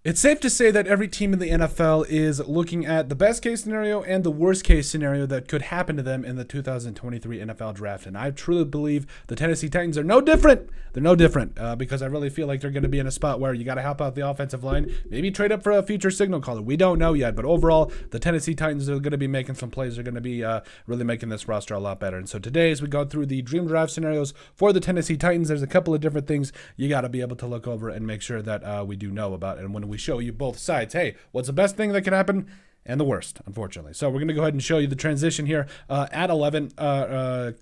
It's safe to say that every team in the NFL is looking at the best case scenario and the worst case scenario that could happen to them in the 2023 NFL draft. And I truly believe the Tennessee Titans are no different. They're no different because I really feel like they're going to be in a spot where you got to help out the offensive line, maybe trade up for a future signal caller. We don't know yet, but overall, the Tennessee Titans are going to be making some plays. They're going to be really making this roster a lot better. And so today, as we go through the dream draft scenarios for the Tennessee Titans, there's a couple of different things you got to be able to look over and make sure that we do know about. And when we show you both sides, hey, what's the best thing that can happen and the worst, unfortunately. So we're going to go ahead and show you the transition here at 11. Sorry,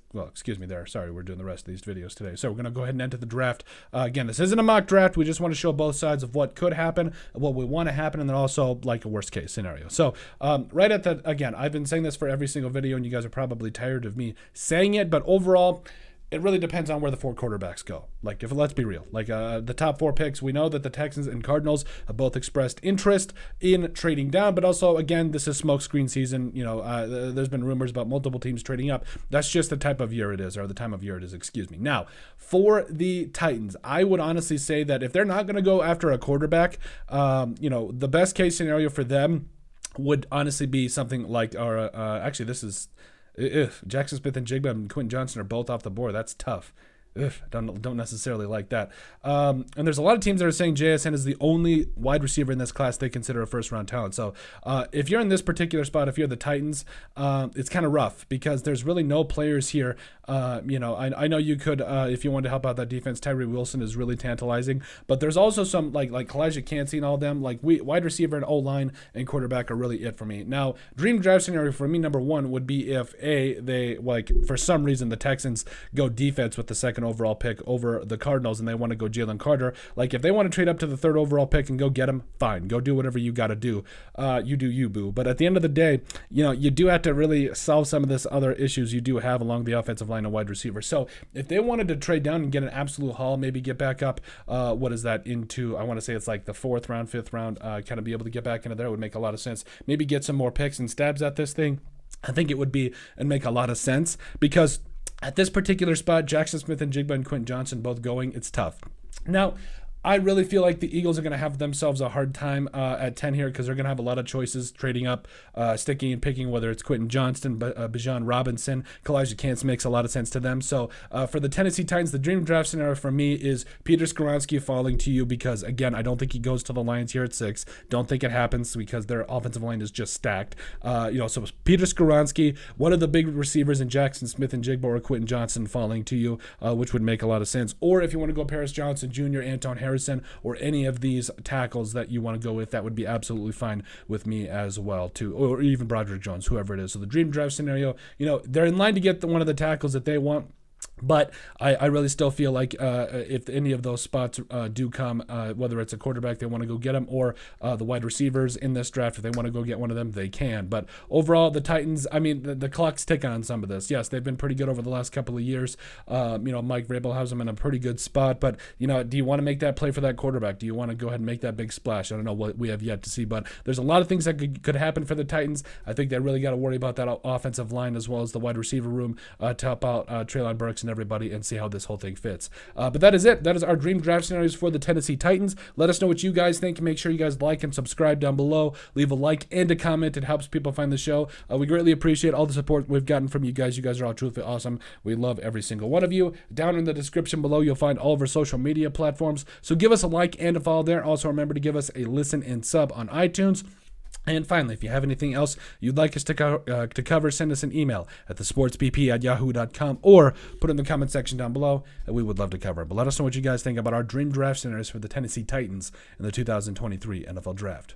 we're doing the rest of these videos today. So we're going to go ahead and enter the draft. Again, this isn't a mock draft. We just want to show both sides of what could happen, what we want to happen, and then also like a worst case scenario. So right at the, again, I've been saying this for every single video, and you guys are probably tired of me saying it, but overall, it really depends on where the four quarterbacks go. Like, if let's be real, like the top four picks, we know that the Texans and Cardinals have both expressed interest in trading down, but also, again, this is smokescreen season. You know, there's been rumors about multiple teams trading up. That's just the type of year it is, or the time of year it is, excuse me. Now, for the Titans, I would honestly say that if they're not going to go after a quarterback, the best case scenario for them would honestly be something like, actually, this is, if Jackson Smith and Jigba and Quentin Johnson are both off the board, that's tough. Don't necessarily like that. And there's a lot of teams that are saying JSN is the only wide receiver in this class they consider a first-round talent. So if you're in this particular spot, if you're the Titans, it's kind of rough because there's really no players here. I know you could, if you wanted to help out that defense, Tyree Wilson is really tantalizing. But there's also some, like Kalijah Kancey and all them, like wide receiver and O-line and quarterback are really it for me. Now, dream draft scenario for me, number one, would be if, they, like, for some reason, the Texans go defense with the second overall pick over the Cardinals and they want to go Jalen Carter. Like, if they want to trade up to the third overall pick and go get him, fine, go do whatever you got to do. You do you, boo. But at the end of the day, you do have to really solve some of this other issues you do have along the offensive line and wide receiver. So if they wanted to trade down and get an absolute haul, maybe get back up, into, I want to say it's like the fourth round, fifth round, kind of be able to get back into there, it would make a lot of sense. Maybe get some more picks and stabs at this thing. I think it would be and make a lot of sense because at this particular spot, Jackson Smith and Jigba and Quentin Johnson both going, it's tough. Now, I really feel like the Eagles are going to have themselves a hard time at 10 here because they're going to have a lot of choices trading up, sticking and picking, whether it's Quentin Johnston, Bijan Robinson, Kalijah Kancey makes a lot of sense to them. So for the Tennessee Titans, the dream draft scenario for me is Peter Skoronski falling to you because, again, I don't think he goes to the Lions here at 6. Don't think it happens because their offensive line is just stacked. So Peter Skoronski, one of the big receivers in Jackson Smith and Jigba or Quentin Johnson falling to you, which would make a lot of sense. Or if you want to go Paris Johnson Jr., Anton Harrison, or any of these tackles that you want to go with, that would be absolutely fine with me as well too, or even Broderick Jones, whoever it is. So the dream draft scenario, they're in line to get one of the tackles that they want. But I really still feel like if any of those spots do come, whether it's a quarterback, they want to go get them, or the wide receivers in this draft, if they want to go get one of them, they can. But overall, the Titans, I mean, the clock's ticking on some of this. Yes, they've been pretty good over the last couple of years. Mike Vrabel has them in a pretty good spot. But, do you want to make that play for that quarterback? Do you want to go ahead and make that big splash? I don't know what we have yet to see. But there's a lot of things that could happen for the Titans. I think they really got to worry about that offensive line as well as the wide receiver room to help out Treylon Burks and everybody and see how this whole thing fits. But that is it. That is our dream draft scenarios for the Tennessee Titans. Let us know what you guys think. Make sure you guys like and subscribe down below. Leave a like and a comment. It helps people find the show. We greatly appreciate all the support we've gotten from you guys. You guys are all truthfully awesome. We love every single one of you. Down in the description below, you'll find all of our social media platforms. So give us a like and a follow there. Also, remember to give us a listen and sub on iTunes. And finally, if you have anything else you'd like us to cover, send us an email at thesportsbp@yahoo.com or put it in the comment section down below, and we would love to cover it. But let us know what you guys think about our dream draft scenarios for the Tennessee Titans in the 2023 NFL Draft.